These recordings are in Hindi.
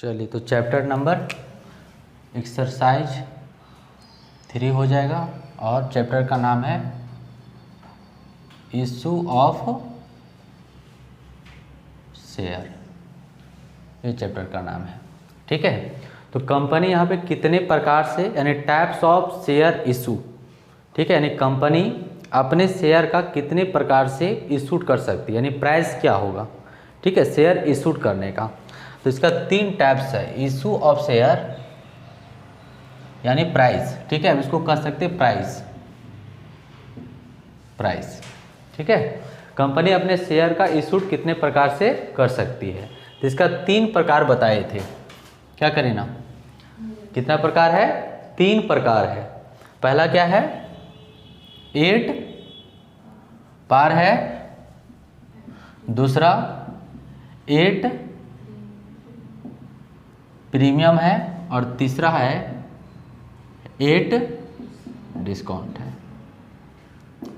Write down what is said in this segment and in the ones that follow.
चलिए तो चैप्टर नंबर एक्सरसाइज 3 हो जाएगा और चैप्टर का नाम है इशू ऑफ शेयर, ये चैप्टर का नाम है। ठीक है, तो कंपनी यहाँ पे कितने प्रकार से यानी टाइप्स ऑफ शेयर इशू, ठीक है, यानी कंपनी अपने शेयर का कितने प्रकार से इशूड कर सकती है, यानी प्राइस क्या होगा। ठीक है, शेयर इशूड करने का तो इसका 3 टाइप्स है, इशू ऑफ शेयर यानी प्राइस। ठीक है, अब इसको कह सकते हैं प्राइस। ठीक है, कंपनी अपने शेयर का इशूड कितने प्रकार से कर सकती है, तो इसका 3 प्रकार बताए थे। क्या करें ना, कितना प्रकार है, 3 प्रकार है। पहला क्या है, 8 पार है, दूसरा 8 प्रीमियम है और तीसरा है 8 डिस्काउंट है।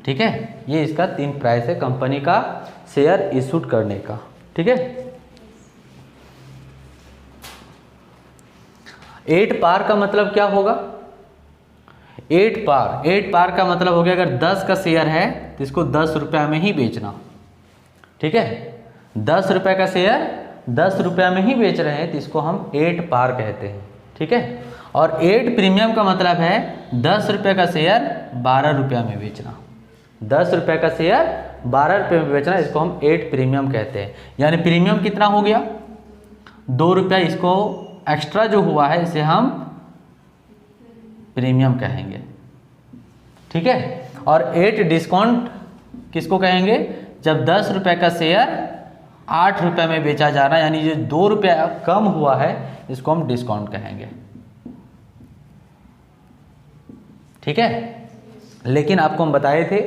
ठीक है, ये इसका 3 प्राइस है कंपनी का शेयर इशूड करने का। ठीक है, 8 पार का मतलब क्या होगा, 8 पार का मतलब हो गया अगर 10 का शेयर है तो इसको 10 रुपये में ही बेचना। ठीक है, 10 रुपये का शेयर 10 रुपये में ही बेच रहे हैं तो इसको हम 8 पार कहते हैं। ठीक है, और 8 प्रीमियम का मतलब है 10 रुपये का शेयर 12 रुपये में बेचना। 10 रुपये का शेयर 12 रुपये में बेचना, इसको हम 8 प्रीमियम कहते हैं। यानी प्रीमियम कितना हो गया, 2 रुपया, इसको एक्स्ट्रा जो हुआ है इसे हम प्रीमियम कहेंगे। ठीक है, और 8 डिस्काउंट किसको कहेंगे, जब 10 रुपये का शेयर 8 रुपये में बेचा जा रहा है, यानी जो 2 रुपया कम हुआ है इसको हम डिस्काउंट कहेंगे। ठीक है, लेकिन आपको हम बताए थे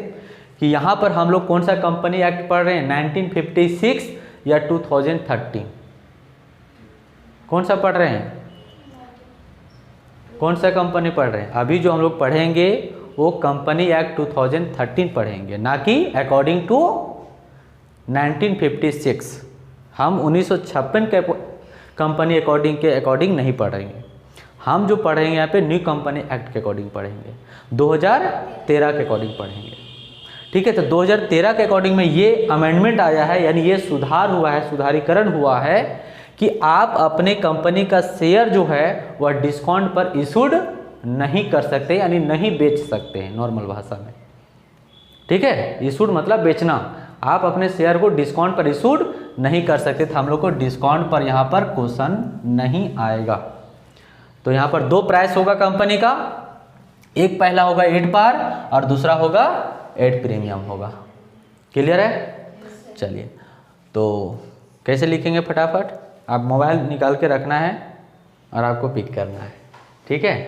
कि यहाँ पर हम लोग कौन सा कंपनी एक्ट पढ़ रहे हैं, 1956 या 2013, कौन सा पढ़ रहे हैं, कौन सा कंपनी पढ़ रहे हैं। अभी जो हम लोग पढ़ेंगे वो कंपनी एक्ट 2013 पढ़ेंगे, ना कि अकॉर्डिंग टू 1956। हम 1956 के कंपनी के अकॉर्डिंग नहीं पढ़ेंगे, हम जो पढ़ेंगे यहाँ पे न्यू कंपनी एक्ट के अकॉर्डिंग पढ़ेंगे, 2013 के अकॉर्डिंग पढ़ेंगे। ठीक है, तो 2013 के अकॉर्डिंग में ये अमेंडमेंट आया है, यानी ये सुधार हुआ है, सुधारीकरण हुआ है कि आप अपने कंपनी का शेयर जो है वह डिस्काउंट पर इशूड नहीं कर सकते, यानी नहीं बेच सकते हैं नॉर्मल भाषा में। ठीक है, इशूड मतलब बेचना, आप अपने शेयर को डिस्काउंट पर इशूड नहीं कर सकते, तो हम लोग को डिस्काउंट पर यहाँ पर क्वेश्चन नहीं आएगा। तो यहाँ पर 2 प्राइस होगा कंपनी का, एक पहला होगा 8 पार और दूसरा होगा 8 प्रीमियम होगा। क्लियर है, चलिए तो कैसे लिखेंगे फटाफट, आप मोबाइल निकाल के रखना है और आपको पिक करना है। ठीक है,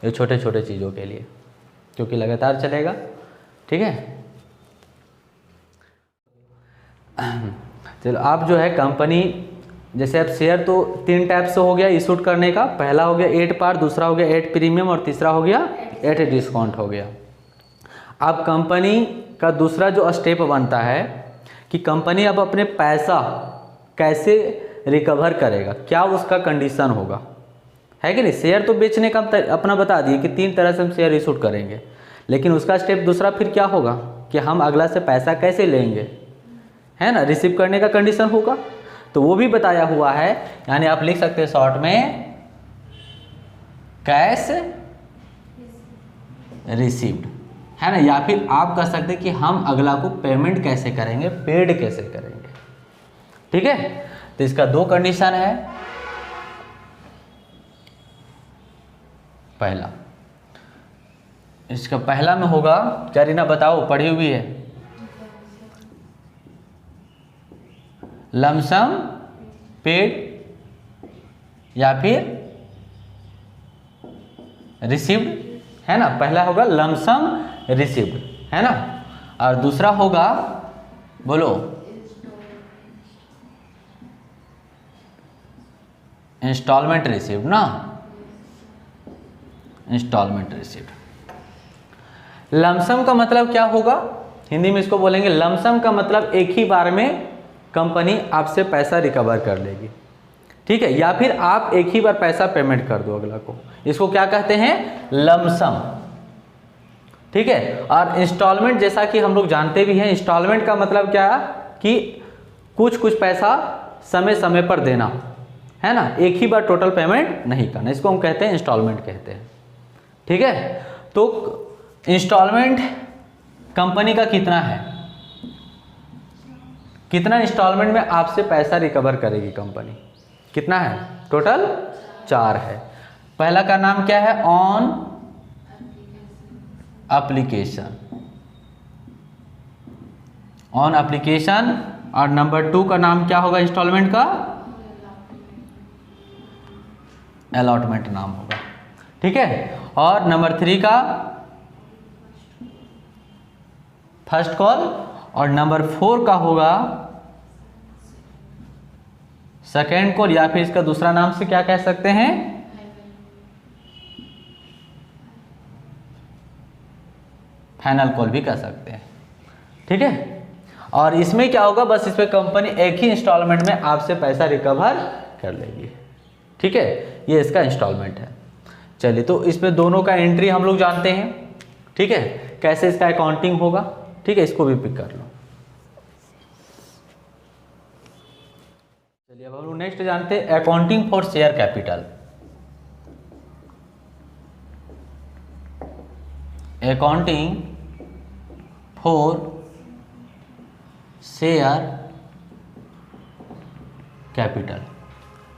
ये छोटे छोटे चीज़ों के लिए, क्योंकि लगातार चलेगा। ठीक है, चलो आप जो है कंपनी, जैसे अब शेयर तो 3 टाइप से हो गया इशूड करने का, पहला हो गया 8 पार, दूसरा हो गया 8 प्रीमियम और तीसरा हो गया 8 डिस्काउंट हो गया। अब कंपनी का दूसरा जो स्टेप बनता है कि कंपनी अब अपने पैसा कैसे रिकवर करेगा, क्या उसका कंडीशन होगा, है कि नहीं। शेयर तो बेचने का अपना बता दिए कि 3 तरह से हम शेयर इशूड करेंगे, लेकिन उसका स्टेप दूसरा फिर क्या होगा कि हम अगला से पैसा कैसे लेंगे, है ना, रिसीव करने का कंडीशन होगा, तो वो भी बताया हुआ है। यानी आप लिख सकते हैं शॉर्ट में कैश रिसीव्ड, है ना, या फिर आप कह सकते हैं कि हम अगला को पेमेंट कैसे करेंगे, पेड कैसे करेंगे। ठीक है, तो इसका 2 कंडीशन है। पहला, इसका पहला में होगा क्या, रीना बताओ, पढ़ी हुई है, लमसम पेड या फिर रिसीव्ड, है ना। पहला होगा लमसम रिसीव्ड, है ना, और दूसरा होगा, बोलो, इंस्टॉलमेंट रिसीव्ड ना, इंस्टॉलमेंट रिसीव्ड। लमसम का मतलब क्या होगा, हिंदी में इसको बोलेंगे लमसम का मतलब एक ही बार में कंपनी आपसे पैसा रिकवर कर लेगी। ठीक है, या फिर आप एक ही बार पैसा पेमेंट कर दो अगला को, इसको क्या कहते हैं, लमसम। ठीक है, और इंस्टॉलमेंट जैसा कि हम लोग जानते भी हैं, इंस्टॉलमेंट का मतलब क्या है कि कुछ पैसा समय समय पर देना, है ना, एक ही बार टोटल पेमेंट नहीं करना, इसको हम कहते हैं इंस्टॉलमेंट कहते हैं। ठीक है, तो इंस्टॉलमेंट कंपनी का कितना है, कितना इंस्टॉलमेंट में आपसे पैसा रिकवर करेगी कंपनी, कितना है, टोटल 4 है। पहला का नाम क्या है, ऑन एप्लीकेशन, ऑन एप्लीकेशन, और नंबर 2 का नाम क्या होगा इंस्टॉलमेंट का, अलॉटमेंट नाम होगा। ठीक है, और नंबर 3 का फर्स्ट कॉल, और नंबर 4 का होगा सेकेंड कॉल, या फिर इसका दूसरा नाम से क्या कह सकते हैं, फाइनल कॉल भी कह सकते हैं। ठीक है, और इसमें क्या होगा, बस इसमें कंपनी एक ही इंस्टॉलमेंट में आपसे पैसा रिकवर कर लेगी। ठीक है, ये इसका इंस्टॉलमेंट है। चलिए, तो इसमें दोनों का एंट्री हम लोग जानते हैं। ठीक है, कैसे इसका अकाउंटिंग होगा, ठीक है, इसको भी पिक कर लो। चलिए, अब हम लोग नेक्स्ट जानते हैं accounting for share capital. Accounting for share capital,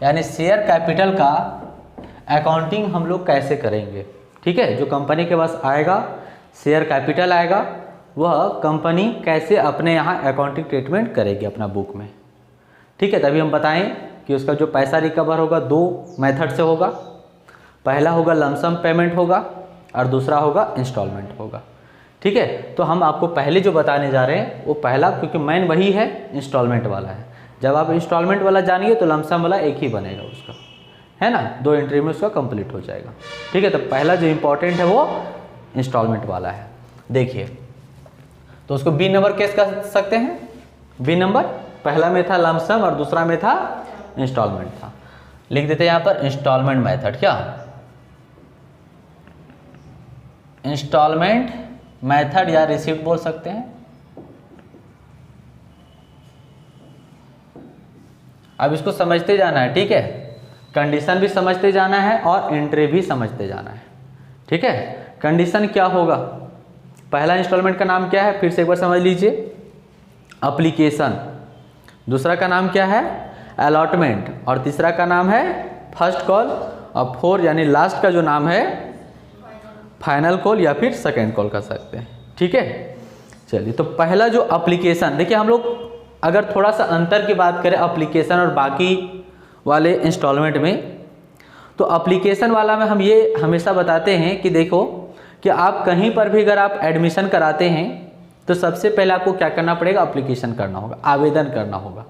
यानी शेयर कैपिटल का अकाउंटिंग हम लोग कैसे करेंगे। ठीक है, जो कंपनी के पास आएगा, शेयर कैपिटल आएगा, वह कंपनी कैसे अपने यहाँ अकाउंटिंग ट्रीटमेंट करेगी अपना बुक में। ठीक है, तभी हम बताएं कि उसका जो पैसा रिकवर होगा 2 मेथड से होगा। पहला होगा लमसम पेमेंट होगा और दूसरा होगा इंस्टॉलमेंट होगा। ठीक है, तो हम आपको पहले जो बताने जा रहे हैं वो पहला, क्योंकि मेन वही है, इंस्टॉलमेंट वाला है। जब आप इंस्टॉलमेंट वाला जानिए तो लमसम वाला एक ही बनेगा उसका, है ना, 2 एंट्री में उसका कंप्लीट हो जाएगा। ठीक है, तो पहला जो इम्पोर्टेंट है वो इंस्टॉलमेंट वाला है। देखिए, तो उसको बी नंबर केस कर सकते हैं। बी नंबर, पहला में था लमसम और दूसरा में था इंस्टॉलमेंट था। लिख देते हैं यहाँ पर इंस्टॉलमेंट मेथड, क्या इंस्टॉलमेंट मेथड या रिसिप्ट बोल सकते हैं। अब इसको समझते जाना है। ठीक है, कंडीशन भी समझते जाना है और एंट्री भी समझते जाना है। ठीक है, कंडीशन क्या होगा, पहला इंस्टॉलमेंट का नाम क्या है, फिर से एक बार समझ लीजिए, एप्लीकेशन। दूसरा का नाम क्या है, अलॉटमेंट, और तीसरा का नाम है फर्स्ट कॉल, और 4 यानी लास्ट का जो नाम है फाइनल कॉल या फिर सेकेंड कॉल कर सकते हैं। ठीक है, चलिए, तो पहला जो एप्लीकेशन, देखिए हम लोग अगर थोड़ा सा अंतर की बात करें एप्लीकेशन और बाकी वाले इंस्टॉलमेंट में, तो एप्लीकेशन वाला में हम ये हमेशा बताते हैं कि देखो कि आप कहीं पर भी अगर आप एडमिशन कराते हैं तो सबसे पहले आपको क्या करना पड़ेगा, एप्लीकेशन करना होगा, आवेदन करना होगा,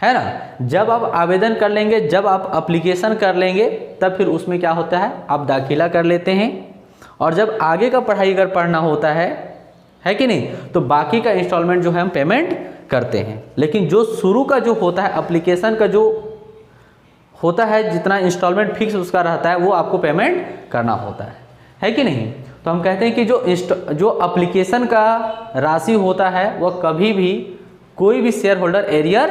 है ना। जब आप आवेदन कर लेंगे, जब आप एप्लीकेशन कर लेंगे, तब फिर उसमें क्या होता है, आप दाखिला कर लेते हैं, और जब आगे का पढ़ाई अगर पढ़ना होता है कि नहीं, तो बाकी का इंस्टॉलमेंट जो है हम पेमेंट करते हैं। लेकिन जो शुरू का जो होता है, एप्लीकेशन का जो होता है, जितना इंस्टॉलमेंट फिक्स उसका रहता है, वो आपको पेमेंट करना होता है कि नहीं। तो हम कहते हैं कि जो एप्लीकेशन का राशि होता है वह कभी भी कोई भी शेयर होल्डर एरियर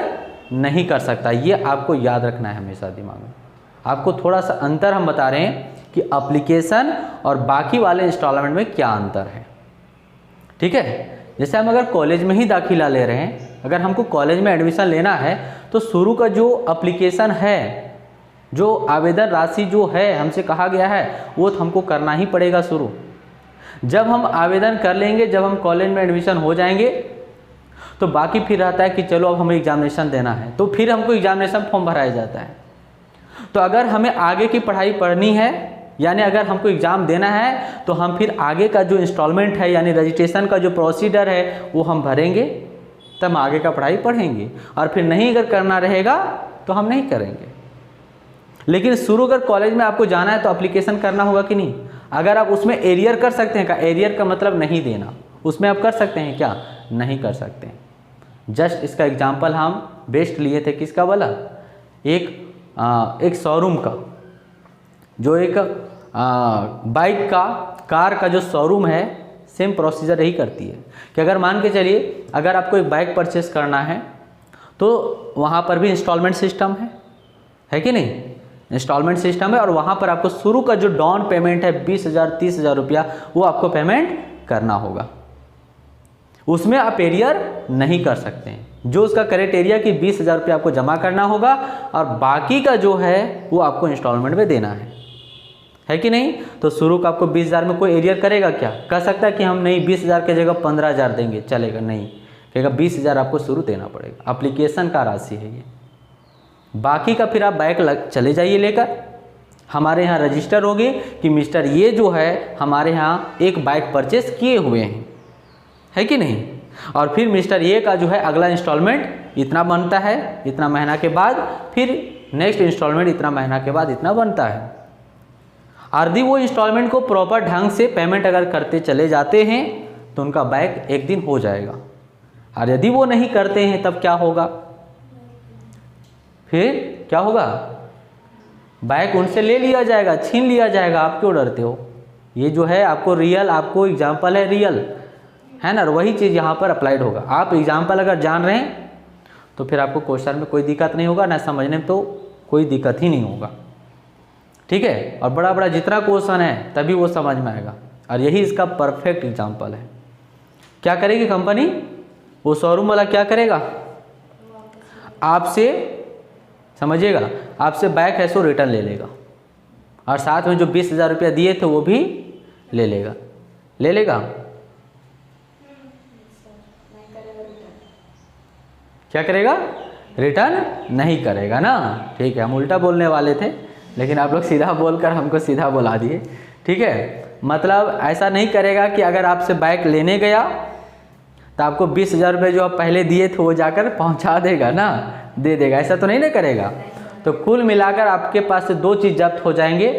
नहीं कर सकता। ये आपको याद रखना है हमेशा दिमाग में। आपको थोड़ा सा अंतर हम बता रहे हैं कि एप्लीकेशन और बाकी वाले इंस्टॉलमेंट में क्या अंतर है। ठीक है, जैसे हम अगर कॉलेज में ही दाखिला ले रहे हैं, अगर हमको कॉलेज में एडमिशन लेना है तो शुरू का जो एप्लीकेशन है, जो आवेदन राशि जो है हमसे कहा गया है, वो तो हमको करना ही पड़ेगा शुरू। जब हम आवेदन कर लेंगे, जब हम कॉलेज में एडमिशन हो जाएंगे, तो बाकी फिर रहता है कि चलो अब हमें एग्जामिनेशन देना है, तो फिर हमको एग्जामिनेशन फॉर्म भराया जाता है। तो अगर हमें आगे की पढ़ाई पढ़नी है, यानी अगर हमको एग्ज़ाम देना है, तो हम फिर आगे का जो इंस्टॉलमेंट है, यानी रजिस्ट्रेशन का जो प्रोसीजर है, वो हम भरेंगे, तब आगे का पढ़ाई पढ़ेंगे। और फिर नहीं अगर करना रहेगा तो हम नहीं करेंगे। लेकिन शुरू अगर कॉलेज में आपको जाना है तो एप्लीकेशन करना होगा कि नहीं। अगर आप उसमें एरियर कर सकते हैं क्या, एरियर का मतलब नहीं देना, उसमें आप कर सकते हैं क्या, नहीं कर सकते। जस्ट इसका एग्जाम्पल हम बेस्ट लिए थे, किसका वाला, एक एक शोरूम का, जो एक बाइक का, कार का जो शोरूम है, सेम प्रोसीजर यही करती है कि अगर मान के चलिए अगर आपको एक बाइक परचेस करना है तो वहाँ पर भी इंस्टॉलमेंट सिस्टम है कि नहीं, इंस्टॉलमेंट सिस्टम है। और वहाँ पर आपको शुरू का जो डाउन पेमेंट है 20,000 30,000 रुपया, वो आपको पेमेंट करना होगा। उसमें आप एरियर नहीं कर सकते हैं। जो उसका क्राइटेरिया कि 20,000 रुपया आपको जमा करना होगा और बाकी का जो है वो आपको इंस्टॉलमेंट में देना है कि नहीं। तो शुरू का आपको 20,000 में कोई एरियर करेगा क्या? कह सकता है कि हम नहीं 20,000 की जगह 15,000 देंगे, चलेगा? नहीं, कहेगा 20,000 आपको शुरू देना पड़ेगा। एप्लीकेशन का राशि है ये। बाकी का फिर आप बाइक चले जाइए लेकर, हमारे यहाँ रजिस्टर होगी कि मिस्टर ये जो है हमारे यहाँ एक बाइक परचेस किए हुए हैं, है कि नहीं। और फिर मिस्टर ये का जो है अगला इंस्टॉलमेंट इतना बनता है, इतना महीना के बाद, फिर नेक्स्ट इंस्टॉलमेंट इतना महीना के बाद इतना बनता है। यदि वो इंस्टॉलमेंट को प्रॉपर ढंग से पेमेंट अगर करते चले जाते हैं तो उनका बाइक एक दिन हो जाएगा। और यदि वो नहीं करते हैं तब क्या होगा? फिर क्या होगा? बाइक उनसे ले लिया जाएगा, छीन लिया जाएगा। आप क्यों डरते हो? ये जो है आपको रियल, आपको एग्जाम्पल है रियल, है ना। वही चीज़ यहाँ पर अप्लाइड होगा। आप एग्जाम्पल अगर जान रहे हैं तो फिर आपको क्वेश्चन में कोई दिक्कत नहीं होगा, ना समझने में तो कोई दिक्कत ही नहीं होगा, ठीक है। और बड़ा बड़ा जितना क्वेश्चन है तभी वो समझ में आएगा। और यही इसका परफेक्ट एग्जाम्पल है। क्या करेगी कंपनी? वो शोरूम वाला क्या करेगा? आपसे, समझिएगा, आपसे बाइक है सो रिटर्न ले लेगा और साथ में जो 20,000 रुपया दिए थे वो भी ले लेगा। ले लेगा? क्या करेगा? रिटर्न नहीं करेगा ना। ठीक है, हम उल्टा बोलने वाले थे लेकिन आप लोग सीधा बोलकर हमको सीधा बुला दिए, ठीक है। मतलब ऐसा नहीं करेगा कि अगर आपसे बाइक लेने गया तो आपको 20,000 रुपये जो आप पहले दिए थे वो जाकर पहुंचा देगा ना, दे देगा, ऐसा तो नहीं ना करेगा। तो कुल मिलाकर आपके पास से दो चीज़ जब्त हो जाएंगे।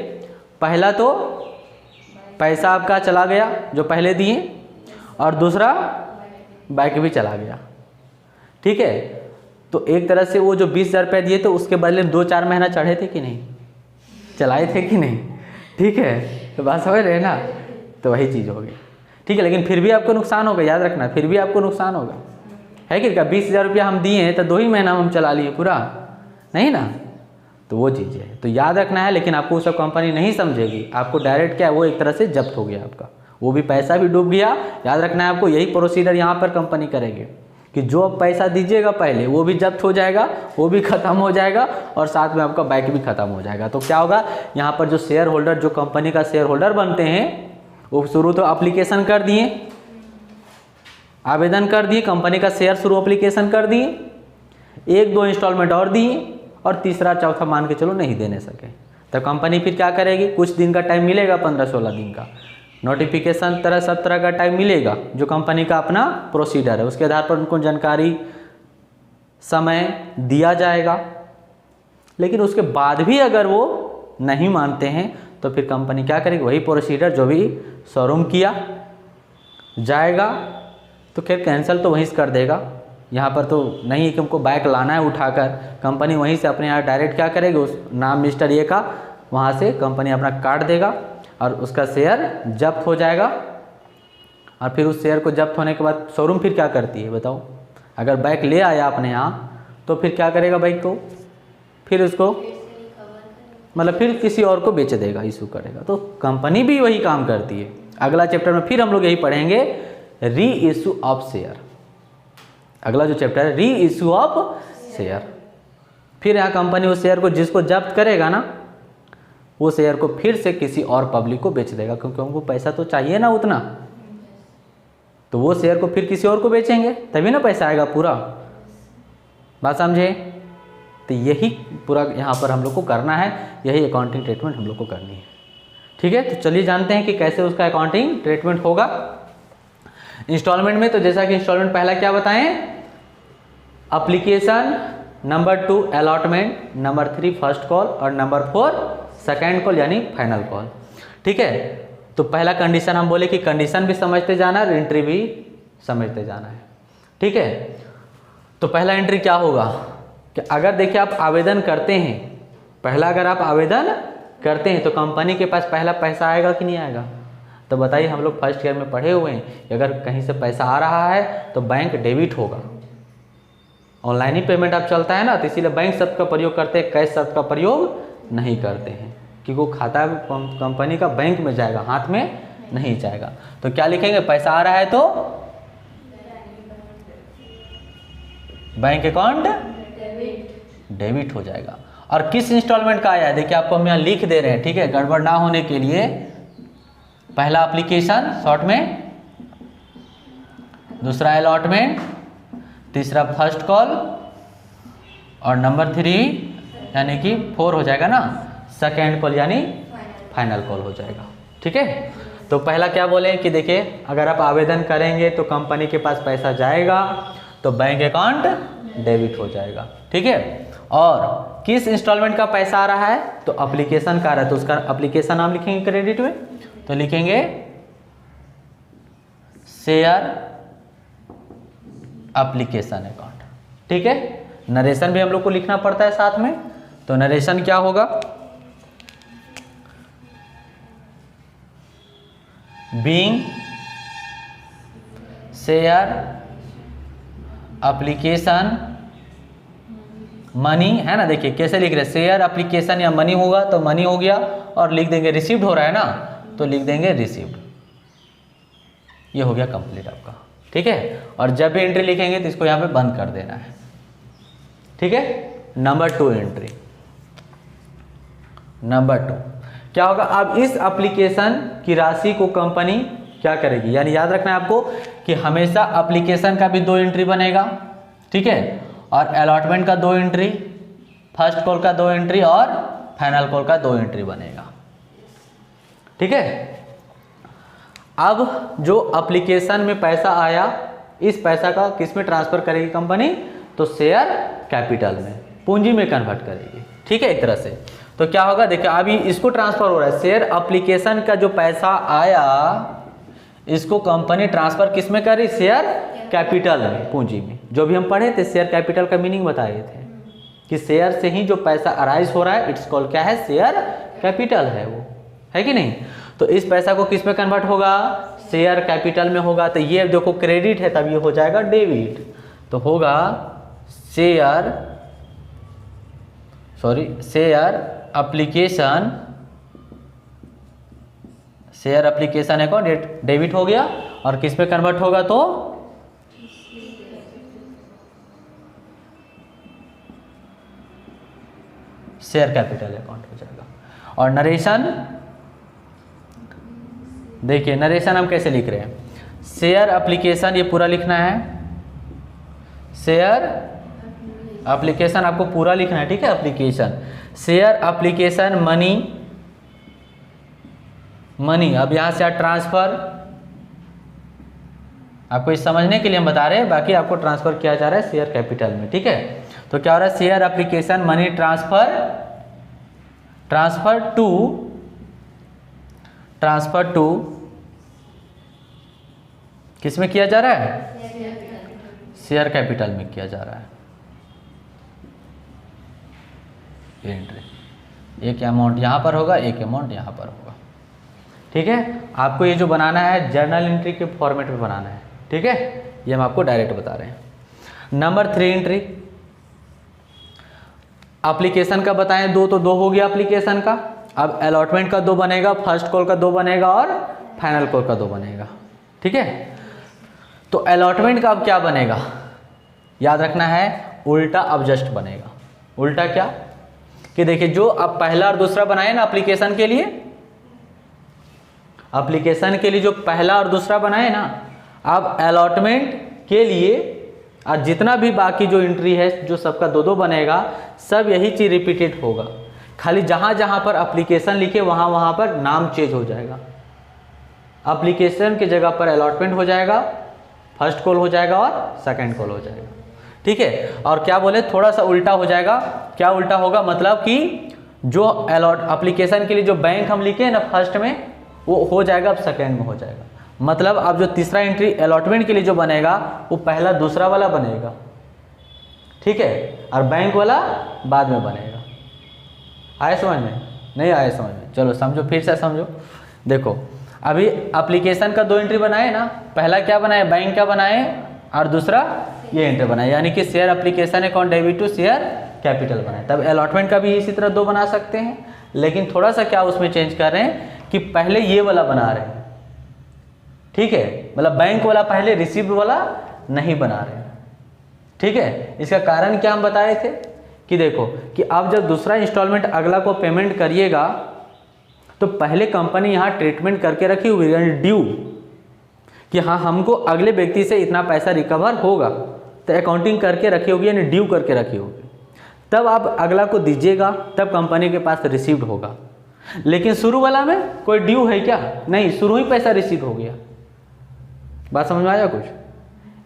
पहला तो पैसा आपका चला गया जो पहले दिए, और दूसरा बाइक भी चला गया, ठीक है। तो एक तरह से वो जो 20,000 रुपये दिए तो उसके बदले में 2-4 महीना चढ़े थे कि नहीं, चलाए थे कि नहीं, ठीक है। तो बात समझ रहे हैं ना। तो वही चीज़ होगी, ठीक है। लेकिन फिर भी आपको नुकसान होगा, याद रखना, फिर भी आपको नुकसान होगा, है कि क्या। 20,000 रुपया हम दिए हैं तो 2 ही महीना हम चला लिए पूरा, नहीं ना। तो वो चीज़ है, तो याद रखना है। लेकिन आपको सब कंपनी नहीं समझेगी, आपको डायरेक्ट क्या है वो एक तरह से जब्त हो गया आपका, वो भी पैसा भी डूब गया। याद रखना है आपको, यही प्रोसीजर यहाँ पर कंपनी करेगी कि जो आप पैसा दीजिएगा पहले वो भी जब्त हो जाएगा, वो भी ख़त्म हो जाएगा और साथ में आपका बाइक भी ख़त्म हो जाएगा। तो क्या होगा यहाँ पर, जो शेयर होल्डर, जो कंपनी का शेयर होल्डर बनते हैं वो शुरू तो एप्लीकेशन कर दिए, आवेदन कर दिए, कंपनी का शेयर शुरू एप्लीकेशन कर दिए, 1-2 इंस्टॉलमेंट और दिए और तीसरा चौथा मान के चलो नहीं देने सके, तो कंपनी फिर क्या करेगी? कुछ दिन का टाइम मिलेगा, 15-16 दिन का नोटिफिकेशन सब तरह का टाइम मिलेगा, जो कंपनी का अपना प्रोसीजर है। उसके आधार पर उनको जानकारी, समय दिया जाएगा। लेकिन उसके बाद भी अगर वो नहीं मानते हैं तो फिर कंपनी क्या करेगी? वही प्रोसीजर जो भी शोरूम किया जाएगा, तो खैर कैंसिल तो वहीं से कर देगा। यहाँ पर तो नहीं है कि हमको बाइक लाना है उठाकर, कंपनी वहीं से अपने यहाँ डायरेक्ट क्या करेगी? उस नाम मिस्टर ये का वहाँ से कंपनी अपना काट देगा और उसका शेयर जब्त हो जाएगा। और फिर उस शेयर को जब्त होने के बाद शोरूम फिर क्या करती है बताओ? अगर बाइक ले आया अपने यहाँ तो फिर क्या करेगा? बाइक को फिर उसको मतलब फिर किसी और को बेच देगा, इशू करेगा। तो कंपनी भी वही काम करती है। अगला चैप्टर में फिर हम लोग यही पढ़ेंगे, री इशू ऑफ शेयर। अगला जो चैप्टर है री इशू ऑफ शेयर। फिर यहाँ कंपनी उस शेयर को जिसको जब्त करेगा ना, वो शेयर को फिर से किसी और पब्लिक को बेच देगा, क्योंकि उनको पैसा तो चाहिए ना उतना। तो वो शेयर को फिर किसी और को बेचेंगे तभी ना पैसा आएगा पूरा। बात समझे? तो यही पूरा यहाँ पर हम लोग को करना है, यही अकाउंटिंग ट्रीटमेंट हम लोग को करनी है, ठीक है। तो चलिए जानते हैं कि कैसे उसका अकाउंटिंग ट्रीटमेंट होगा इंस्टॉलमेंट में। तो जैसा कि इंस्टॉलमेंट पहला क्या बताएं? Application, number 2 allotment, number 3 first call और नंबर 4 सेकेंड कॉल यानी फाइनल कॉल, ठीक है। तो पहला कंडीशन हम बोले कि कंडीशन भी समझते जाना और एंट्री भी समझते जाना है, ठीक है। तो पहला एंट्री क्या होगा कि अगर देखिए आप आवेदन करते हैं पहला अगर आप आवेदन करते हैं तो कंपनी के पास पहला पैसा आएगा कि नहीं आएगा? तो बताइए, हम लोग फर्स्ट ईयर में पढ़े हुए हैं कि अगर कहीं से पैसा आ रहा है तो बैंक डेबिट होगा। ऑनलाइन ही पेमेंट अब चलता है ना, तो इसीलिए बैंक शब्द का प्रयोग करते हैं, कैश शब्द का प्रयोग नहीं करते हैं, क्योंकि वो खाता कंपनी का बैंक में जाएगा, हाथ में नहीं जाएगा। तो क्या लिखेंगे? पैसा आ रहा है तो बैंक अकाउंट डेबिट हो जाएगा। और किस इंस्टॉलमेंट का आया है, देखिए आपको हम यहाँ लिख दे रहे हैं, ठीक है, गड़बड़ ना होने के लिए। पहला एप्लीकेशन शॉर्ट में, दूसरा अलॉटमेंट, तीसरा फर्स्ट कॉल, और नंबर 3 यानी कि 4 हो जाएगा ना, सेकेंड कॉल यानी फाइनल कॉल हो जाएगा। ठीक है, तो पहला क्या बोले कि देखिए, अगर आप आवेदन करेंगे तो कंपनी के पास पैसा जाएगा तो बैंक अकाउंट डेबिट हो जाएगा। ठीक है, और किस इंस्टॉलमेंट का पैसा आ रहा है? तो एप्लीकेशन का आ रहा है, तो उसका एप्लीकेशन नाम लिखेंगे क्रेडिट में, तो लिखेंगे शेयर एप्लीकेशन अकाउंट। ठीक है, नरेशन भी हम लोग को लिखना पड़ता है साथ में, तो नरेशन क्या होगा? बीइंग शेयर एप्लीकेशन मनी, है ना, देखिए कैसे लिख रहे हैं, शेयर एप्लीकेशन या मनी होगा तो मनी हो गया, और लिख देंगे रिसीव्ड हो रहा है ना, तो लिख देंगे रिसीव्ड। ये हो गया कंप्लीट आपका। ठीक है, और जब भी एंट्री लिखेंगे तो इसको यहाँ पे बंद कर देना है। ठीक है, नंबर 2 एंट्री। नंबर 2 क्या होगा? अब इस एप्लीकेशन की राशि को कंपनी क्या करेगी, यानी याद रखना है आपको कि हमेशा एप्लीकेशन का भी 2 एंट्री बनेगा। ठीक है, और अलॉटमेंट का 2 एंट्री, फर्स्ट कॉल का 2 एंट्री, और फाइनल कॉल का 2 एंट्री बनेगा। ठीक है, अब जो एप्लीकेशन में पैसा आया, इस पैसा का किस में ट्रांसफर करेगी कंपनी? तो शेयर कैपिटल में, पूंजी में कन्वर्ट करेगी। ठीक है, एक तरह से। तो क्या होगा? देखिए अभी इसको ट्रांसफर हो रहा है, शेयर एप्लीकेशन का जो पैसा आया इसको कंपनी ट्रांसफर किस में करी? शेयर कैपिटल में, पूंजी में। जो भी हम पढ़े थे शेयर कैपिटल का मीनिंग बताए थे कि शेयर से ही जो पैसा अराइज हो रहा है, इट्स कॉल्ड क्या है? शेयर कैपिटल है वो, है कि नहीं? तो इस पैसा को किस में कन्वर्ट होगा? शेयर कैपिटल में होगा। तो ये देखो क्रेडिट है, तब ये हो जाएगा डेबिट। तो होगा शेयर एप्लीकेशन अकाउंट डेबिट हो गया, और किस में कन्वर्ट होगा? तो शेयर कैपिटल अकाउंट हो जाएगा। और नरेशन, देखिए नरेशन हम कैसे लिख रहे हैं? शेयर एप्लीकेशन, ये पूरा लिखना है, शेयर एप्लीकेशन आपको पूरा लिखना है। ठीक है, एप्लीकेशन, शेयर एप्लीकेशन मनी। अब यहां से ट्रांसफर, आपको इस समझने के लिए हम बता रहे हैं, बाकी आपको ट्रांसफर किया जा रहा है शेयर कैपिटल में। ठीक है, तो क्या हो रहा है? Share application money transfer to किस में किया जा रहा है? शेयर कैपिटल में किया जा रहा है। एंट्री, एक अमाउंट यहाँ पर होगा, एक अमाउंट यहाँ पर होगा। ठीक है, आपको ये जो बनाना है जर्नल एंट्री के फॉर्मेट में बनाना है। ठीक है, ये हम आपको डायरेक्ट बता रहे हैं। नंबर 3 एंट्री, एप्लीकेशन का बताएं 2, तो 2 हो गया एप्लीकेशन का। अब अलॉटमेंट का 2 बनेगा, फर्स्ट कॉल का 2 बनेगा, और फाइनल कॉल का 2 बनेगा। ठीक है, तो अलॉटमेंट का अब क्या बनेगा? याद रखना है, उल्टा एडजस्ट बनेगा। उल्टा क्या? कि देखिए जो अब पहला और दूसरा बनाए ना एप्लीकेशन के लिए, जो पहला और दूसरा बनाए ना, अब अलॉटमेंट के लिए और जितना भी बाकी जो एंट्री है, जो सबका 2-2 बनेगा, सब यही चीज रिपीटेड होगा। खाली जहां जहां पर एप्लीकेशन लिखे वहां पर नाम चेंज हो जाएगा। एप्लीकेशन की जगह पर अलॉटमेंट हो जाएगा, फर्स्ट कॉल हो जाएगा, और सेकंड कॉल हो जाएगा। ठीक है, और क्या बोले, थोड़ा सा उल्टा हो जाएगा। क्या उल्टा होगा? मतलब कि जो एप्लीकेशन के लिए जो बैंक हम लिखे हैं ना फर्स्ट में, वो हो जाएगा अब सेकंड में हो जाएगा। मतलब अब जो तीसरा एंट्री अलॉटमेंट के लिए जो बनेगा वो पहला दूसरा वाला बनेगा। ठीक है, और बैंक वाला बाद में बनेगा। आए समझ में? नहीं आए समझ में? चलो समझो, फिर से समझो। देखो अभी एप्लीकेशन का 2 एंट्री बनाए ना, पहला क्या बनाए, बैंक का बनाए, और दूसरा ये एंट्री बनाए, यानी कि share application account debit to share capital बनाए। तब अलॉटमेंट का भी इसी तरह 2 बना सकते हैं, लेकिन थोड़ा सा क्या उसमें चेंज कर रहे हैं कि पहले ये वाला बना रहे हैं, ठीक है, मतलब बैंक वाला पहले, रिसीव्ड वाला नहीं बना रहे हैं, ठीक है। इसका कारण क्या हम बताए थे कि देखो कि आप जब दूसरा इंस्टॉलमेंट अगला को पेमेंट करिएगा तो पहले कंपनी यहाँ ट्रीटमेंट करके रखी हुई है ड्यू, कि हाँ हमको अगले व्यक्ति से इतना पैसा रिकवर होगा, तो अकाउंटिंग करके रखी होगी, यानी ड्यू करके रखी होगी। तब आप अगला को दीजिएगा, तब कंपनी के पास रिसीव्ड होगा। लेकिन शुरू वाला में कोई ड्यू है क्या? नहीं, शुरू ही पैसा रिसीव हो गया। बात समझ में आया कुछ?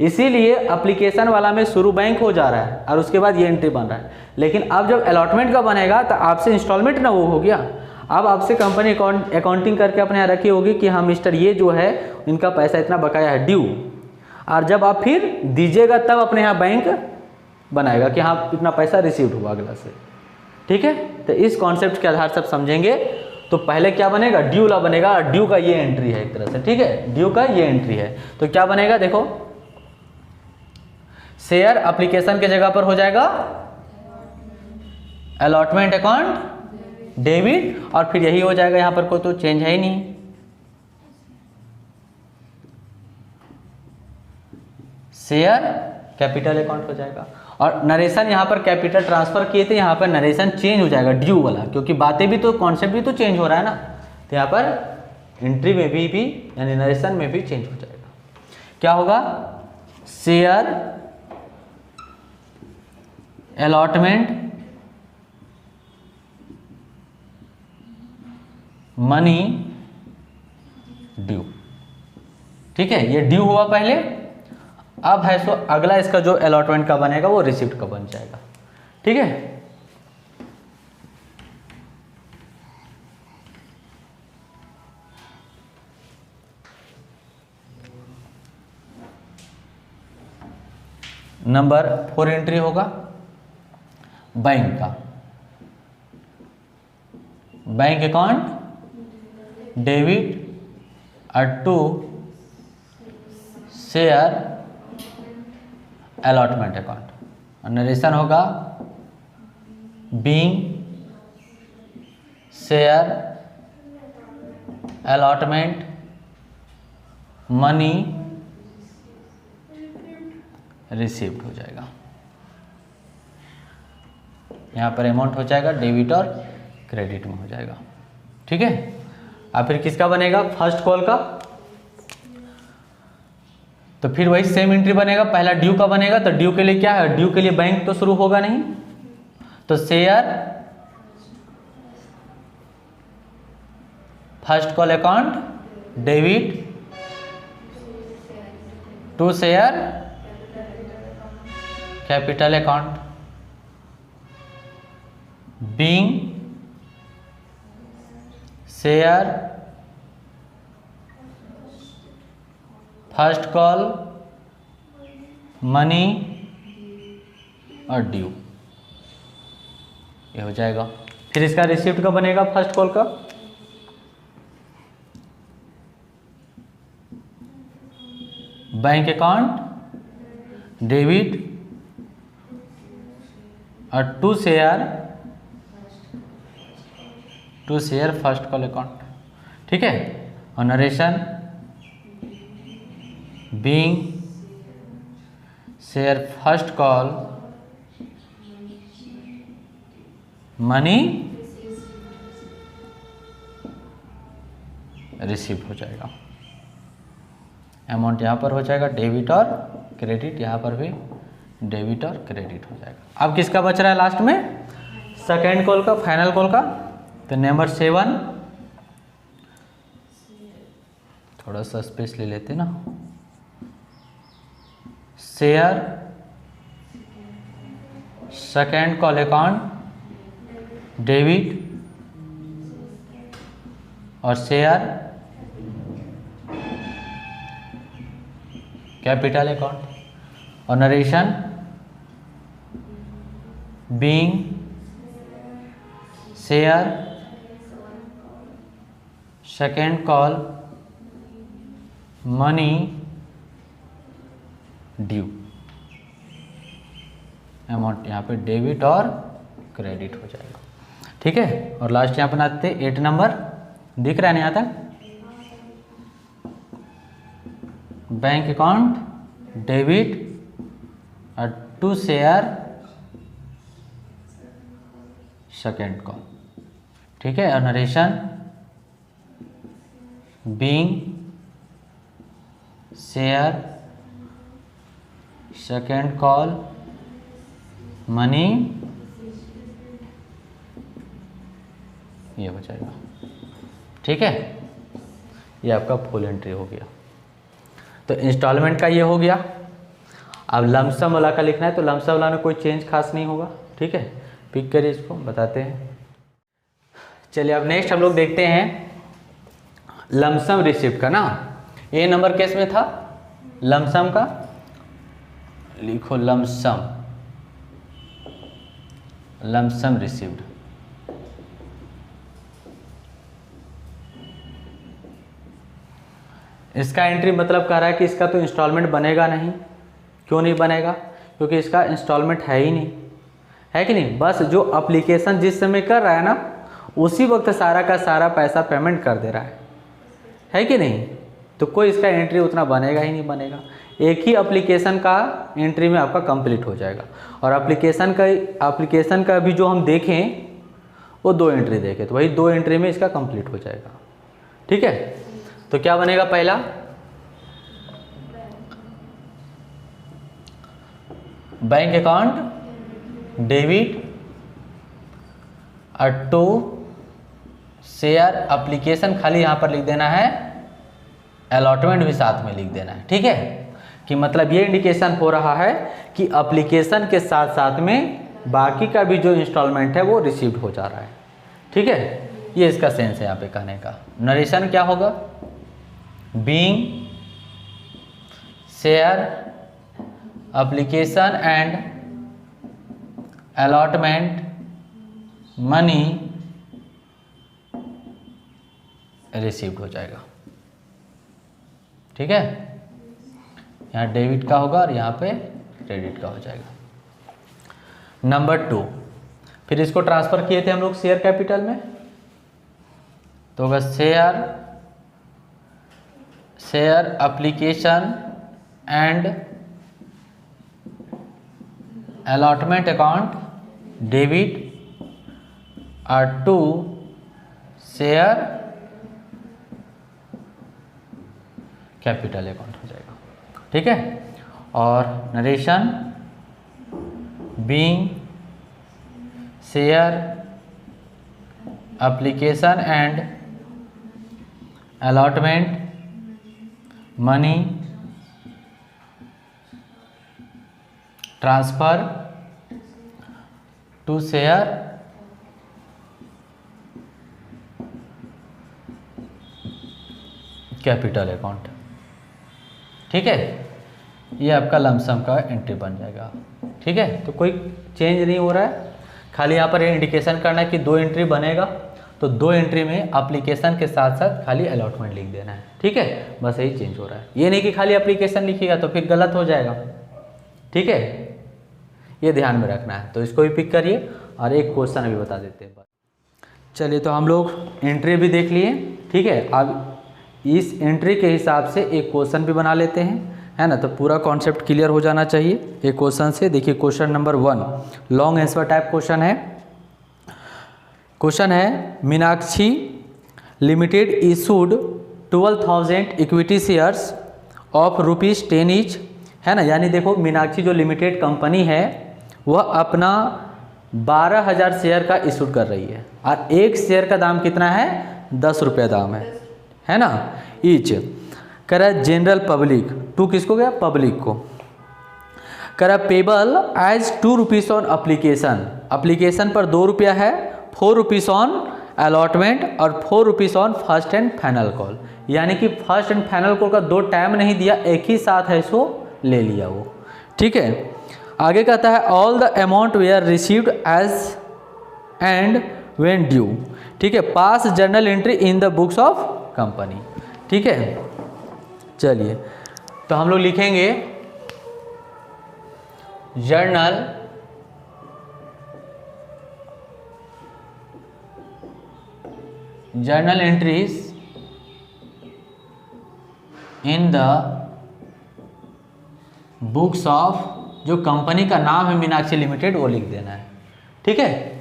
इसीलिए एप्लीकेशन वाला में शुरू बैंक हो जा रहा है और उसके बाद ये एंट्री बन रहा है। लेकिन अब जब अलॉटमेंट का बनेगा तो आपसे इंस्टॉलमेंट ना वो हो गया, अब आपसे कंपनी अकाउंटिंग करके अपने यहाँ रखी होगी कि हाँ मिस्टर ये जो है इनका पैसा इतना बकाया है ड्यू, और जब आप फिर दीजिएगा तब अपने यहाँ बैंक बनाएगा कि हाँ इतना पैसा रिसीव्ड हुआ अगला से, ठीक है। तो इस कॉन्सेप्ट के आधार से आप समझेंगे तो पहले क्या बनेगा, ड्यू ला बनेगा, और ड्यू का ये एंट्री है एक तरह से, ठीक है, ड्यू का ये एंट्री है। तो क्या बनेगा, देखो शेयर एप्लीकेशन के जगह पर हो जाएगा अलॉटमेंट अकाउंट डेबिट, और फिर यही हो जाएगा, यहां पर कोई तो चेंज है ही नहीं। शेयर कैपिटल अकाउंट हो जाएगा, और नरेशन यहाँ पर कैपिटल ट्रांसफर किए थे, यहाँ पर नरेशन चेंज हो जाएगा ड्यू वाला, क्योंकि बातें भी तो, कॉन्सेप्ट भी तो चेंज हो रहा है ना, तो यहाँ पर एंट्री में भी यानी नरेशन में भी चेंज हो जाएगा। क्या होगा, शेयर अलॉटमेंट मनी ड्यू, ठीक है, ये ड्यू हुआ पहले, अब है सो अगला इसका जो अलॉटमेंट का बनेगा वो रिसिप्ट का बन जाएगा, ठीक है। नंबर 4 एंट्री होगा बैंक का, bank account debit to share allotment account, और नरेशन होगा being share allotment money received हो जाएगा। यहाँ पर अमाउंट हो जाएगा डेबिट और क्रेडिट में हो जाएगा, ठीक है। अब फिर किसका बनेगा, फर्स्ट कॉल का, तो फिर वही सेम एंट्री बनेगा, पहला ड्यू का बनेगा, तो ड्यू के लिए क्या है, ड्यू के लिए बैंक तो शुरू होगा नहीं, तो share first call account debit to share capital account being share first call money और ड्यू, ये हो जाएगा। फिर इसका रिसिप्ट का बनेगा फर्स्ट कॉल का, बैंक अकाउंट डेबिट और to share first call account, ठीक है, और narration being share first call money receive हो जाएगा। अमाउंट यहाँ पर हो जाएगा डेबिट और क्रेडिट, यहाँ पर भी डेबिट और क्रेडिट हो जाएगा। अब किसका बच रहा है लास्ट में, सेकेंड कॉल का, फाइनल कॉल का, तो नंबर 7, थोड़ा सा स्पेस ले लेते ना, share second call account debit और शेयर कैपिटल अकाउंट, और narration being share second call money due. Amount यहाँ पे डेबिट और क्रेडिट हो जाएगा, ठीक है। और लास्ट यहाँ बनाते 8 नंबर, दिख रहा है ना यहाँ तक? बैंक अकाउंट डेबिट और टू शेयर सेकेंड कॉल, ठीक है। और narration being share second call money, ये हो जाएगा, ठीक है। ये आपका फुल एंट्री हो गया। तो इंस्टॉलमेंट का ये हो गया। अब लमसम वाला का लिखना है, तो लमसम वाला में कोई चेंज खास नहीं होगा, ठीक है। पिक करिए इसको, बताते हैं। चलिए अब नेक्स्ट हम लोग देखते हैं लमसम रिसिप्ट का ना। ए नंबर केस में था लमसम का, लिखो लमसम, लमसम रिसिप्ट। इसका एंट्री मतलब कह रहा है कि इसका तो इंस्टॉलमेंट बनेगा नहीं। क्यों नहीं बनेगा? क्योंकि इसका इंस्टॉलमेंट है ही नहीं, है कि नहीं। बस जो एप्लीकेशन जिस समय कर रहा है ना, उसी वक्त सारा का सारा पैसा पेमेंट कर दे रहा है कि नहीं। तो कोई इसका एंट्री उतना बनेगा ही नहीं, बनेगा। एक ही एप्लीकेशन का एंट्री में आपका कंप्लीट हो जाएगा। और एप्लीकेशन का भी जो हम देखें वो 2 एंट्री देखें, तो वही 2 एंट्री में इसका कंप्लीट हो जाएगा, ठीक है। तो क्या बनेगा? पहला बैंक अकाउंट डेबिट और टू शेयर एप्लीकेशन, खाली यहाँ पर लिख देना है, अलॉटमेंट भी साथ में लिख देना है, ठीक है। कि मतलब ये इंडिकेशन हो रहा है कि एप्लीकेशन के साथ साथ में बाकी का भी जो इंस्टॉलमेंट है वो रिसीव हो जा रहा है, ठीक है। ये इसका सेंस है यहाँ पे कहने का। नरेशन क्या होगा? Being share application and allotment money received हो जाएगा, ठीक है। यहाँ डेबिट का होगा और यहाँ पे क्रेडिट का हो जाएगा। नंबर 2, फिर इसको ट्रांसफर किए थे हम लोग शेयर कैपिटल में, तो होगा share application and allotment account debit और टू शेयर कैपिटल अकाउंट हो जाएगा, ठीक है। और narration being share application and allotment money transfer to share capital account, ठीक है। ये आपका लमसम का एंट्री बन जाएगा, ठीक है। तो कोई चेंज नहीं हो रहा है, खाली यहाँ पर इंडिकेशन करना है कि 2 एंट्री बनेगा, तो 2 एंट्री में एप्लीकेशन के साथ साथ खाली अलॉटमेंट लिख देना है, ठीक है। बस यही चेंज हो रहा है। ये नहीं कि खाली एप्लीकेशन लिखिएगा तो फिर गलत हो जाएगा, ठीक है। ये ध्यान में रखना है। तो इसको भी पिक करिए और एक क्वेश्चन अभी बता देते हैं। चलिए, तो हम लोग एंट्री भी देख लिए, ठीक है। अब इस एंट्री के हिसाब से एक क्वेश्चन भी बना लेते हैं, है ना। तो पूरा कॉन्सेप्ट क्लियर हो जाना चाहिए एक क्वेश्चन से। देखिए question number 1 long answer type question है। क्वेश्चन है Meenakshi limited issued 12,000 equity shares of ₹10 each, है ना। यानी देखो मीनाक्षी जो लिमिटेड कंपनी है वह अपना 12,000 शेयर का इशू कर रही है, और एक शेयर का दाम कितना है? 10 रुपये दाम है ना। ईच करा जनरल पब्लिक, टू किसको गया? पब्लिक को। करा payable as ₹2 on application, application पर 2 रुपया है, 4 रुपीज़ ऑन अलॉटमेंट और 4 rupees on first and final call. यानी कि फर्स्ट एंड फाइनल कॉल का 2 टाइम नहीं दिया, एक ही साथ है इसको ले लिया वो, ठीक है। आगे कहता है all the amount they are received as and when due. ठीक है, pass journal entry in the books of company. ठीक है, चलिए तो हम लोग लिखेंगे journal entries in the books of, जो कंपनी का नाम है मीनाक्षी लिमिटेड वो लिख देना है। ठीक है,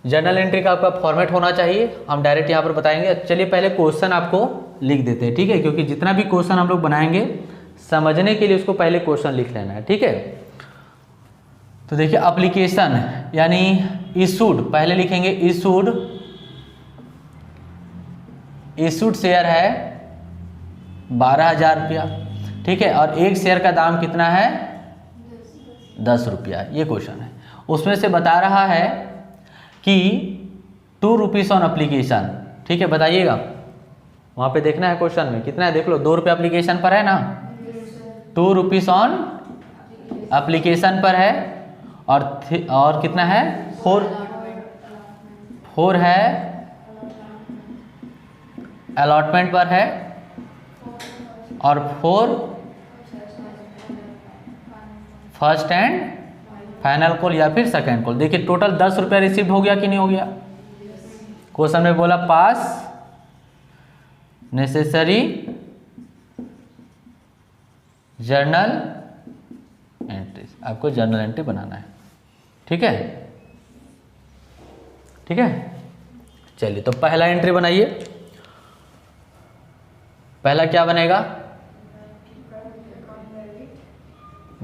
जर्नल एंट्री का आपका फॉर्मेट होना चाहिए, हम डायरेक्ट यहाँ पर बताएंगे। चलिए पहले क्वेश्चन आपको लिख देते हैं। ठीक है, क्योंकि जितना भी क्वेश्चन हम लोग बनाएंगे समझने के लिए उसको पहले क्वेश्चन लिख लेना है। ठीक है, तो देखिए एप्लीकेशन यानी इशूड, पहले लिखेंगे इशूड शेयर है 12,000 रुपया। ठीक है, और एक शेयर का दाम कितना है 10 रुपया, ये क्वेश्चन है। उसमें से बता रहा है कि 2 रुपीज़ ऑन एप्लीकेशन। ठीक है, बताइएगा वहाँ पे देखना है क्वेश्चन में कितना है, देख लो 2 रुपये एप्लीकेशन पर है ना, 2 रुपीज़ ऑन एप्लीकेशन पर है, और कितना है 4 है अलॉटमेंट पर है, और 4 फर्स्ट एंड फाइनल कॉल या फिर सेकेंड कॉल। देखिए टोटल 10 रुपया रिसीव हो गया कि नहीं हो गया। क्वेश्चन में बोला पास नेसेसरी जर्नल एंट्रीज, आपको जर्नल एंट्री बनाना है। ठीक है, ठीक है, चलिए तो पहला एंट्री बनाइए। पहला क्या बनेगा,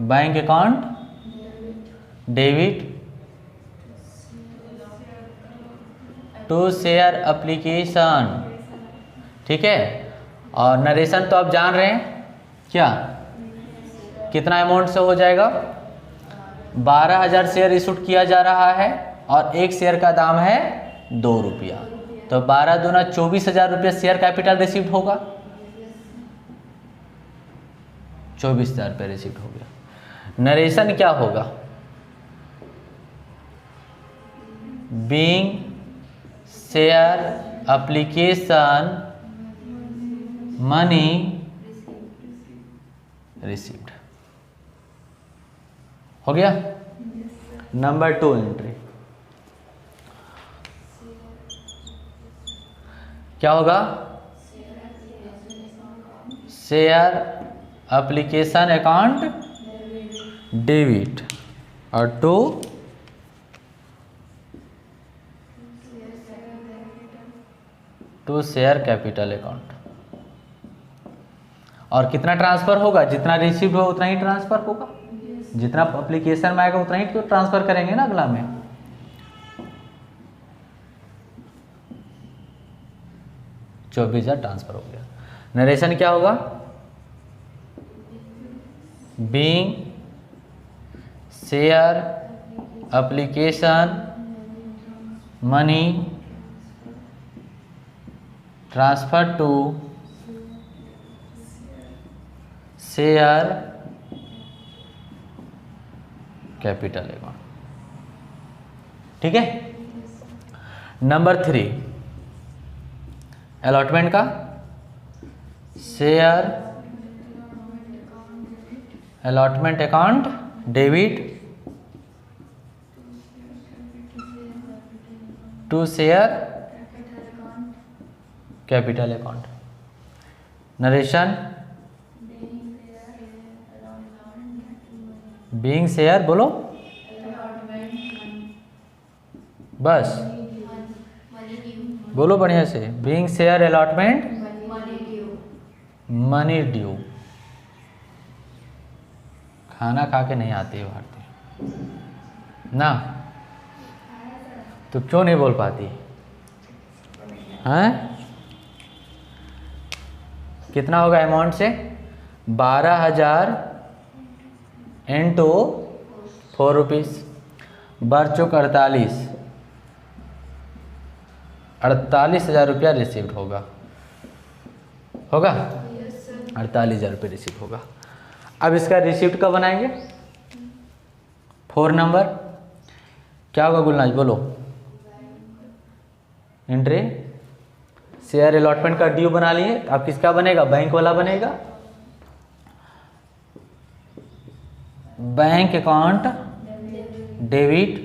bank account debit to share application. ठीक है, और नरेशन तो आप जान रहे हैं क्या, कितना अमाउंट से हो जाएगा, 12,000 शेयर इशूड किया जा रहा है और एक शेयर का दाम है 2 रुपया, तो 12 दूना 24,000 रुपया शेयर कैपिटल रिसीव्ड होगा, 24,000 रुपया रिसीव्ड हो गया। नरेशन क्या होगा, being share application money received हो गया। नंबर 2 एंट्री क्या होगा, शेयर एप्लीकेशन अकाउंट डेबिट और टू शेयर कैपिटल अकाउंट। और कितना ट्रांसफर होगा, जितना रिसीव्ड हो उतना ही ट्रांसफर होगा, जितना एप्लीकेशन में आएगा उतना ही तो ट्रांसफर करेंगे ना अगला में। ₹24,000 ट्रांसफर हो गया। नरेशन क्या होगा, being share application money transfer to share capital account. ठीक है, नंबर 3 अलॉटमेंट का, share allotment account debit to share capital account. Narration being share, बोलो बस बोलो बढ़िया से, being share allotment money due. खाना खा के नहीं आती है भारती ना, तो क्यों नहीं बोल पाती हैं। कितना होगा अमाउंट से, 12,000 इंटू 4 रुपीज़, बर चौक 48,000 रुपया रिसीव्ड होगा 48,000 रुपये रिसीव होगा। अब इसका रिसिप्ट कब बनाएंगे, 4 नंबर क्या होगा गुलनाज बोलो, एंट्री। शेयर अलॉटमेंट का ड्यू बना लिए, अब किसका बनेगा? बैंक वाला बनेगा। Bank account debit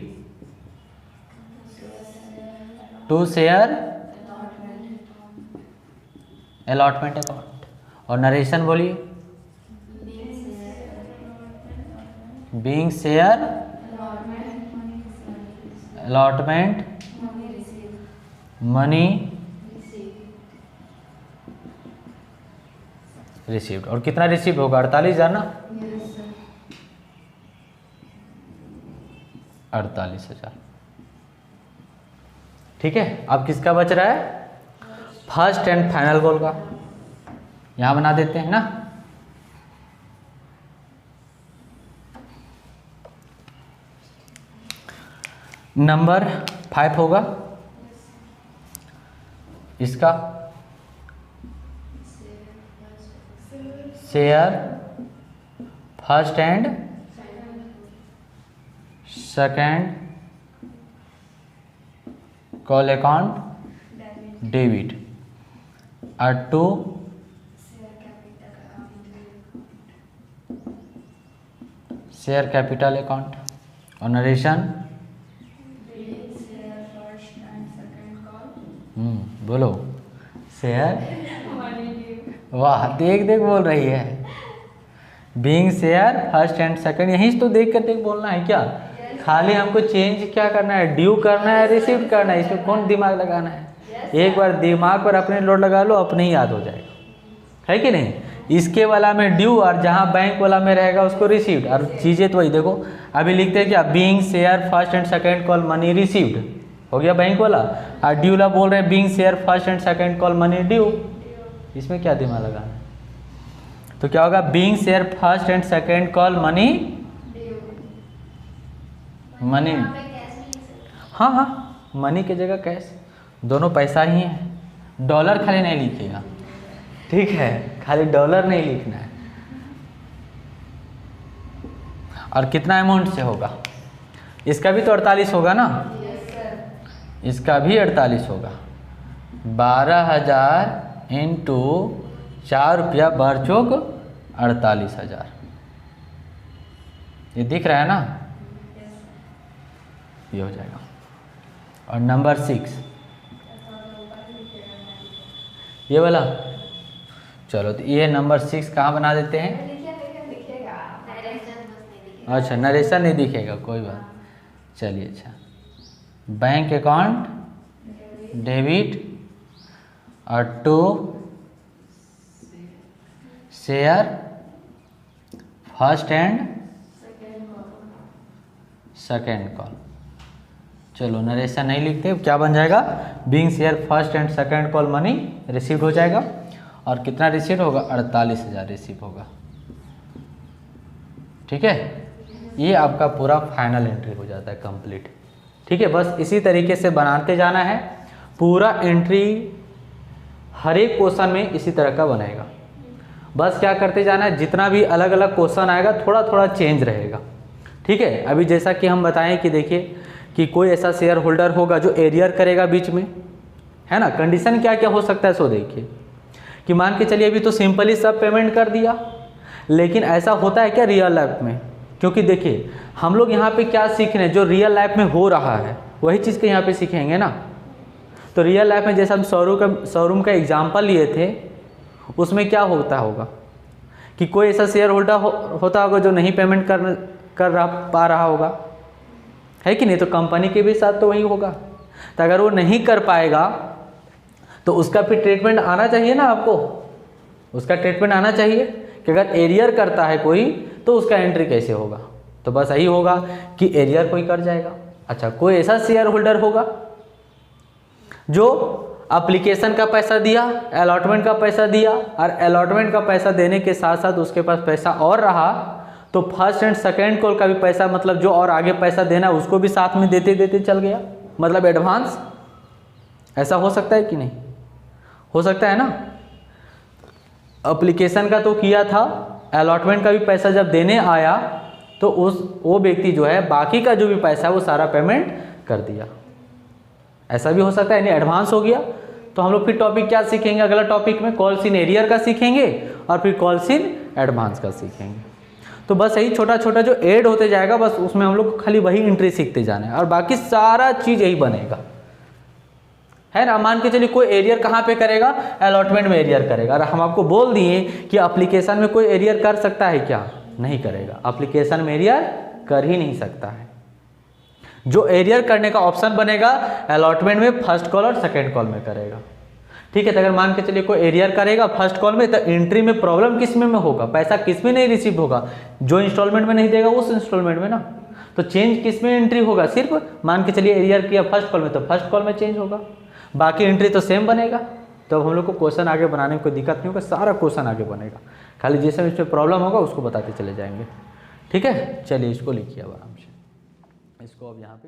to share allotment account. और नरेशन बोलिए, being share allotment money received. और कितना रिसीव होगा? 48,000 ना, 48,000। ठीक है, अब किसका बच रहा है? फर्स्ट एंड फाइनल कॉल का। यहां बना देते हैं ना। नंबर 5 होगा इसका, share first and second call account debit आर टू शेयर कैपिटल अकाउंट। और नरेशन बोलो, शेयर, वाह देख देख बोल रही है, being share first and second. यहीं तो देख कर देख बोलना है क्या? खाली हमको चेंज क्या करना है? ड्यू करना है, रिसीव करना है। इसमें कौन दिमाग लगाना है? एक बार दिमाग पर अपने लोड लगा लो, अपने ही याद हो जाएगा, है कि नहीं? इसके वाला में ड्यू और जहाँ बैंक वाला में रहेगा उसको रिसीव्ड। और चीज़ें तो वही देखो, अभी लिखते हैं क्या? Being share first and second call money received हो गया बैंक वाला, और ड्यू ला बोल रहे हैं being share first and second call money due. इसमें क्या दिमाग लगाना है? तो क्या होगा? Being share first and second call money money. हाँ हाँ, मनी की जगह कैश, दोनों पैसा ही है। डॉलर खाली नहीं लिखिएगा, ठीक है? खाली डॉलर नहीं लिखना है। और कितना अमाउंट से होगा? इसका भी तो 48 होगा ना, इसका भी 48 होगा। 12,000 इंटू 4 रुपया बर चौक 48,000। ये दिख रहा है ना? ये हो जाएगा। और नंबर 6 ये वाला, चलो तो ये नंबर 6 कहाँ बना देते हैं? अच्छा, नरेशन नहीं दिखेगा, कोई बात। चलिए, अच्छा, बैंक अकाउंट डेबिट और to share first and second call. चलो, नरेशन नहीं लिखते, क्या बन जाएगा? Being share first and second call money receive हो जाएगा। और कितना रिसीव होगा? 48,000 रिसीव होगा। ठीक है, ये आपका पूरा फाइनल एंट्री हो जाता है कंप्लीट। ठीक है, बस इसी तरीके से बनाते जाना है। पूरा एंट्री हर एक क्वेश्चन में इसी तरह का बनेगा। बस क्या करते जाना है, जितना भी अलग अलग क्वेश्चन आएगा थोड़ा थोड़ा चेंज रहेगा। ठीक है, अभी जैसा कि हम बताएं कि देखिए कि कोई ऐसा शेयर होल्डर होगा जो एरियर करेगा बीच में, है ना? कंडीशन क्या क्या हो सकता है सो देखिए कि मान के चलिए अभी तो सिंपली सब पेमेंट कर दिया, लेकिन ऐसा होता है क्या रियल लाइफ में? क्योंकि देखिए हम लोग यहाँ पे क्या सीख रहे हैं, जो रियल लाइफ में हो रहा है वही चीज़ के यहाँ पे सीखेंगे ना। तो रियल लाइफ में जैसे हम शोरूम का एग्जाम्पल लिए थे, उसमें क्या होता होगा कि कोई ऐसा शेयर होल्डर होता होगा जो नहीं पेमेंट पा रहा होगा, है कि नहीं? तो कंपनी के भी साथ तो वही होगा। तो अगर वो नहीं कर पाएगा तो उसका भी ट्रीटमेंट आना चाहिए ना आपको, उसका ट्रीटमेंट आना चाहिए कि अगर एरियर करता है कोई तो उसका एंट्री कैसे होगा। तो बस यही होगा कि एरियर कोई कर जाएगा। अच्छा, कोई ऐसा शेयर होल्डर होगा जो एप्लीकेशन का पैसा दिया, अलॉटमेंट का पैसा दिया, और अलॉटमेंट का पैसा देने के साथ साथ उसके पास पैसा और रहा, तो फर्स्ट एंड सेकेंड कॉल का भी पैसा, मतलब जो और आगे पैसा देना उसको भी साथ में देते देते चल गया, मतलब एडवांस। ऐसा हो सकता है कि नहीं? हो सकता है ना। एप्लीकेशन का तो किया था, अलॉटमेंट का भी पैसा जब देने आया तो वो व्यक्ति जो है बाकी का जो भी पैसा है वो सारा पेमेंट कर दिया। ऐसा भी हो सकता है, यानी एडवांस हो गया। तो हम लोग फिर टॉपिक क्या सीखेंगे अगला टॉपिक में, कॉल्स इन एरियर का सीखेंगे और फिर कॉल्स इन एडवांस का सीखेंगे। तो बस यही छोटा छोटा जो ऐड होते जाएगा, बस उसमें हम लोग खाली वही एंट्री सीखते जाना है और बाकी सारा चीज़ यही बनेगा, है ना। मान के चलिए कोई एरियर कहाँ पे करेगा, अलॉटमेंट में एरियर करेगा। और हम आपको बोल दिए कि एप्लीकेशन में कोई एरियर कर सकता है क्या, नहीं करेगा। एप्लीकेशन में एरियर कर ही नहीं सकता है। जो एरियर करने का ऑप्शन बनेगा अलॉटमेंट में फर्स्ट कॉल और सेकेंड कॉल में करेगा, ठीक है। तो अगर मान के चलिए कोई एरियर करेगा फर्स्ट कॉल में, तो एंट्री में प्रॉब्लम किस में होगा, पैसा किस में नहीं रिसीव होगा, जो इंस्टॉलमेंट में नहीं देगा उस इंस्टॉलमेंट में ना। तो चेंज किस में एंट्री होगा, सिर्फ मान के चलिए एरियर किया फर्स्ट कॉल में, तो फर्स्ट कॉल में चेंज होगा, बाकी एंट्री तो सेम बनेगा। तो अब हम लोग को क्वेश्चन आगे बनाने में कोई दिक्कत नहीं होगा, सारा क्वेश्चन आगे बनेगा, खाली जैसे इसमें प्रॉब्लम होगा उसको बताते चले जाएंगे, ठीक है। चलिए इसको लिखिए अब आराम से, इसको अब यहाँ पे